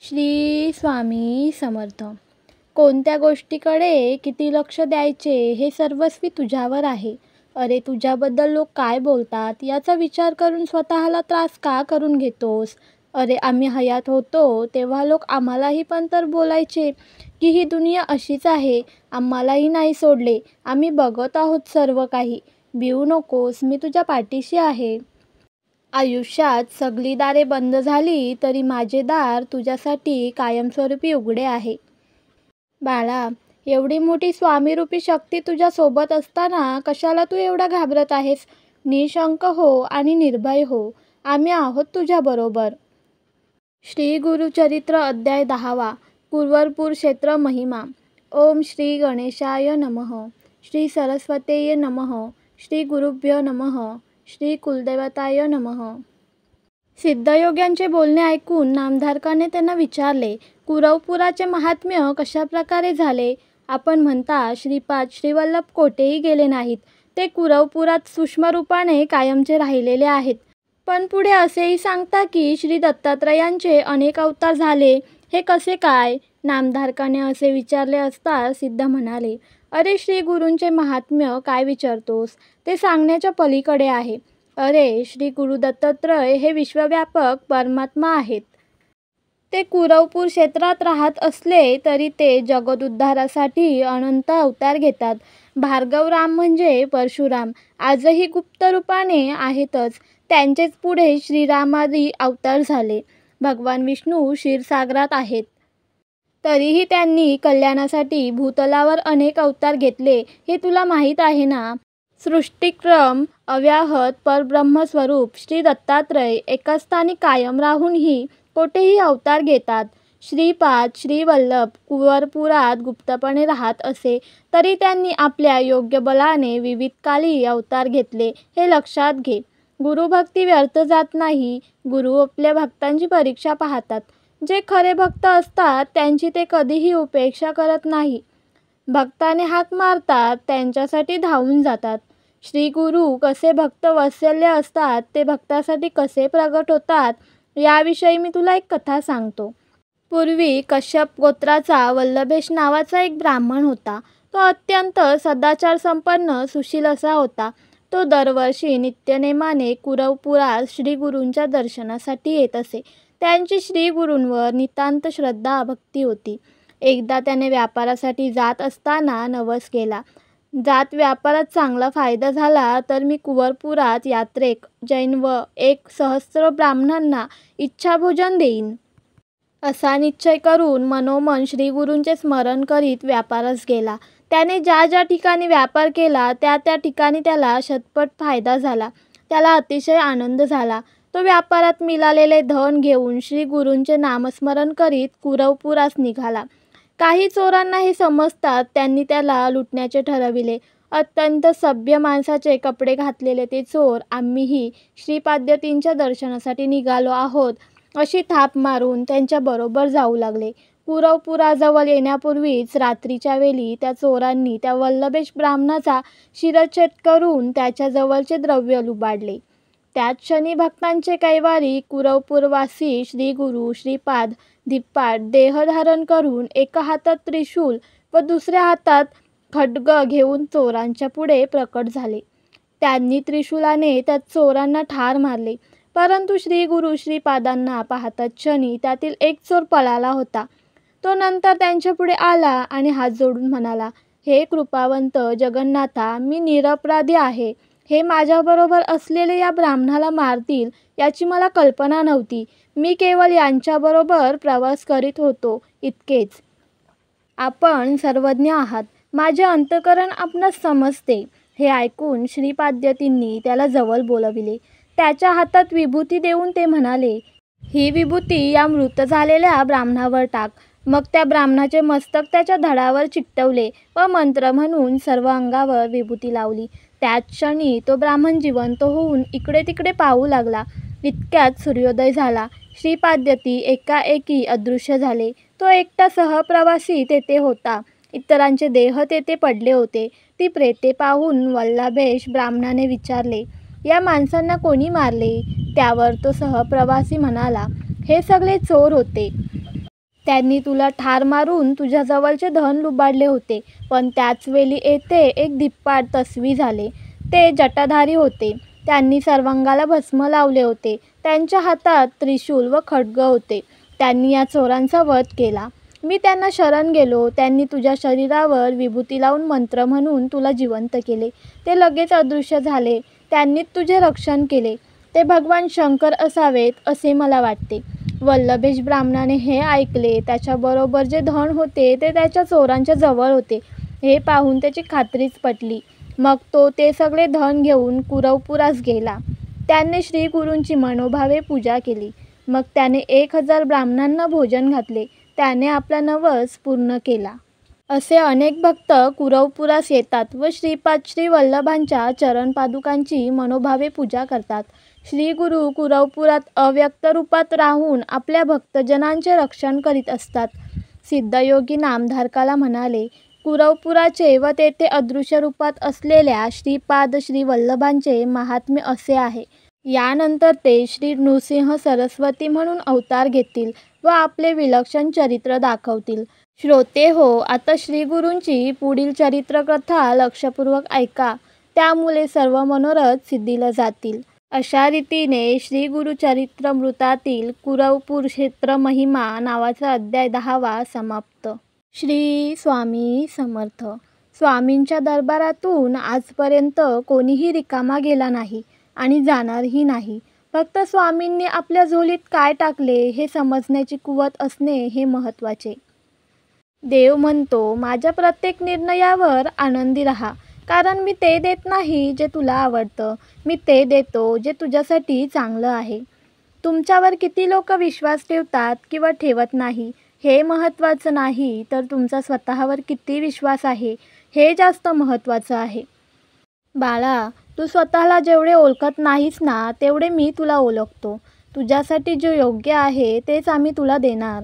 श्री स्वामी समर्थ. कोणत्या गोष्टीकडे किती लक्ष द्यायचे हे सर्वस्वी तुझ्यावर आहे. अरे, तुझ्याबद्दल लोक काय बोलतात याचा विचार करून स्वतःला त्रास का करून घेतोस? अरे, आम्ही हयात होतो तेव्हा लोक आम्हालाही पण तर बोलायचे की ही दुनिया अशीच आहे, आम्हालाही नाही सोडले, आम्ही बघत आहोत सर्व काही. भिवू नकोस, मी तुझ्या पाठीशी आहे. आयुष्यात सगळी दारे बंद झाली तरी माझे दार तुझ्यासाठी कायमस्वरूपी उघडे आहे. बाळा, एवढी मोठी स्वामीरूपी शक्ती तुझ्या सोबत असताना कशाला तू एवढा घाबरत आहेस? निशंक हो आणि निर्भय हो. आम्ही आहोत तुझ्याबरोबर. श्री गुरुचरित्र अध्याय 10वा. कुरवरपूर क्षेत्र महिमा. ओम श्री गणेशाय नमः. श्री सरस्वतेय नमः. श्री गुरुभ्यो नमः. श्री कुलदेवताय नमः. सिद्धयोग्यांचे बोलणे ऐकून नामधारकाने त्यांना विचारले, कुरवपुराचे महात्म्य कशा प्रकारे झाले? आपण म्हणता श्रीपाद श्रीवल्लभ कोठेही गेले नाहीत, ते कुरवपुरात सूक्ष्म रूपाने कायमचे राहिलेले आहेत. पण पुढे असेही सांगता की श्री दत्तात्रयांचे अनेक अवतार झाले, हे कसे काय? नामधारकाने असे विचारले असता सिद्ध म्हणाले, अरे, श्री गुरूंचे महात्म्य काय विचारतोस? ते सांगण्याच्या पलीकडे आहे. अरे, श्री गुरु दत्तात्रय हे विश्वव्यापक परमात्मा आहेत. ते कुरवपूर क्षेत्रात राहत असले तरी ते जगदुद्धारासाठी अनंत अवतार घेतात. भार्गवराम म्हणजे परशुराम आजही गुप्त रूपाने आहेतच. त्यांचेच पुढे श्रीरामादी अवतार झाले. भगवान विष्णू क्षीरसागरात आहेत. तरीही त्यांनी कल्याणासाठी भूतलावर अनेक अवतार घेतले, हे तुला माहीत आहे ना? सृष्टिक्रम अव्याहत परब्रह्मस्वरूप श्री दत्तात्रय एका स्थानी कायम राहूनही कोठेही अवतार घेतात. श्रीपाद श्रीवल्लभ कुरवपुरात गुप्तपणे राहत असे तरी त्यांनी आपल्या योग्य बलाने विविध काली अवतार घेतले, हे लक्षात घे. गुरुभक्ती व्यर्थ जात नाही. गुरु आपल्या भक्तांची परीक्षा पाहतात. जे खरे भक्त असतात त्यांची ते कधीही उपेक्षा करत नाही. भक्ताने हाक मारतात त्यांच्यासाठी धावून जातात. श्री गुरु कसे भक्त वत्सल्य असतात, ते भक्तासाठी कसे प्रगट होतात, याविषयी मी तुला एक कथा सांगतो. पूर्वी कश्यप गोत्राचा वल्लभेश नावाचा एक ब्राह्मण होता. तो अत्यंत सदाचार संपन्न सुशील असा होता. तो दरवर्षी नित्यनेमाने कुरवपुरात श्री गुरूंच्या दर्शनासाठी येत असे. त्यांची श्री गुरूंवर नितांत श्रद्धा भक्ती होती. एकदा त्याने व्यापारासाठी जात असताना नवस केला, जात व्यापारात चांगला फायदा झाला तर मी कुरवपुरात यात्रेक जैन व 1,000 ब्राह्मणांना इच्छाभोजन देईन. असा निश्चय करून मनोमन श्री गुरूंचे स्मरण करीत व्यापारास गेला. त्याने ज्या ज्या ठिकाणी व्यापार केला त्या त्या ठिकाणी त्याला शतपट फायदा झाला. त्याला अतिशय आनंद झाला. तो व्यापारात मिळालेले धन घेऊन श्री गुरूंचे नामस्मरण करीत कुरवपुरास निघाला. काही चोरांना हे समजतात त्यांनी त्याला लुटण्याचे ठरविले. अत्यंत सभ्य माणसाचे कपडे घातलेले ते चोर, आम्हीही श्रीपाद्यतींच्या दर्शनासाठी निघालो आहोत, अशी थाप मारून त्यांच्या बरोबर जाऊ लागले. कुरवपुराजवळ येण्यापूर्वीच रात्रीच्या वेळी त्या चोरांनी त्या वल्लभेश ब्राह्मणाचा शिरच्छेद करून त्याच्या जवळचे द्रव्य लुबाडले. त्याच क्षणी भक्तांचे कैवारी कुरवपूरवासी श्री गुरु श्रीपाद धिप्पाड देह धारण करून एका हातात त्रिशूल व दुसऱ्या हातात खड्ग घेऊन चोरांच्या पुढे प्रकट झाले. त्यांनी त्रिशूलाने त्या चोरांना ठार मारले. परंतु श्री गुरु श्रीपादांना पाहताच क्षणी त्यातील एक चोर पळाला होता. तो नंतर त्यांच्या पुढे आला आणि हात जोडून म्हणाला, हे कृपावंत जगन्नाथा, मी निरपराधी आहे. हे माझ्याबरोबर असलेले या ब्राह्मणाला मारतील याची मला कल्पना नव्हती. मी केवळ यांच्याबरोबर प्रवास करीत होतो, इतकेच. आपण सर्वज्ञ आहात. माझे अंतःकरण आपणास समजते. हे ऐकून श्रीपाद्यतींनी त्याला जवळ बोलविले. त्याच्या हातात विभूती देऊन ते म्हणाले, ही विभूती या मृत झालेल्या ब्राह्मणावर टाक. मग त्या ब्राह्मणाचे मस्तक त्याच्या धडावर चिकटवले व मंत्र म्हणून सर्व अंगावर विभूती लावली. त्याच क्षणी तो ब्राह्मण जिवंत होऊन इकडे तिकडे पाहू लागला. इतक्यात सूर्योदय झाला. श्रीपाद्यती एकाएकी अदृश्य झाले. तो एकटा सहप्रवासी तेथे होता. इतरांचे देह तेथे पडले होते. ती प्रेते पाहून वल्लभेश ब्राह्मणाने विचारले, या माणसांना कोणी मारले? त्यावर तो सहप्रवासी म्हणाला, हे सगळे चोर होते. त्यांनी तुला ठार मारून तुझ्या जवळचे धन लुबाडले होते. पण त्याचवेळी येथे एक धिप्पाड तस्वी झाले. ते जटाधारी होते. त्यांनी सर्वांगाला भस्म लावले होते. त्यांच्या हातात त्रिशूल व खड्ग होते. त्यांनी या चोरांचा वध केला. मी त्यांना शरण गेलो. त्यांनी तुझ्या शरीरावर विभूती लावून मंत्र म्हणून तुला जिवंत केले. ते लगेच अदृश्य झाले. त्यांनीच तुझे रक्षण केले. ते भगवान शंकर असावेत असे मला वाटते. वल्लभेश ब्राह्मणाने हे ऐकले. त्याच्याबरोबर जे धन होते ते त्याच्या चोरांच्या जवळ होते हे पाहून त्याची खात्रीच पटली. मग तो ते सगळे धन घेऊन कुरवपुरास गेला. त्याने श्रीगुरूंची मनोभावे पूजा केली. मग त्याने 1000 ब्राह्मणांना भोजन घातले. त्याने आपला नवस पूर्ण केला. असे अनेक भक्त कुरवपुरास येतात व श्रीपाद श्रीवल्लभांच्या चरणपादुकांची मनोभावे पूजा करतात. श्रीगुरू कुरवपुरात अव्यक्त रूपात राहून आपल्या भक्तजनांचे रक्षण करीत असतात. सिद्धयोगी नामधारकाला म्हणाले, कुरवपुराचे व तेथे अदृश्य रूपात असलेल्या श्रीपाद श्रीवल्लभांचे महात्म्य असे आहे. यानंतर ते श्री नृसिंह सरस्वती म्हणून अवतार घेतील व आपले विलक्षण चरित्र दाखवतील. श्रोते हो, आता श्रीगुरूंची पुढील चरित्रकथा लक्षपूर्वक ऐका. त्यामुळे सर्व मनोरथ सिद्धीला जातील. अशा रीतीने श्रीगुरुचरित्रामृतातील कुरवपूर क्षेत्र महिमा नावाचा अध्याय 10वा समाप्त. श्री स्वामी समर्थ. स्वामींच्या दरबारातून आजपर्यंत कोणीही रिकामा गेला नाही आणि जाणारही नाही. फक्त स्वामींनी आपल्या झोलीत काय टाकले हे समजण्याची कुवत असणे हे महत्त्वाचे. देव म्हणतो, माझ्या प्रत्येक निर्णयावर आनंदी राहा, कारण मी ते देत नाही जे तुला आवडतं. मी ते देतो जे तुझ्यासाठी चांगलं आहे. तुमच्यावर किती लोक विश्वास ठेवतात किंवा ठेवत नाही हे महत्त्वाचं नाही, तर तुमचा स्वतःवर किती विश्वास आहे हे जास्त महत्त्वाचं आहे. बाळा, तू स्वतःला जेवढे ओळखत नाहीस ना, तेवढे मी तुला ओळखतो. तुझ्यासाठी जे योग्य आहे तेच आम्ही तुला देणार.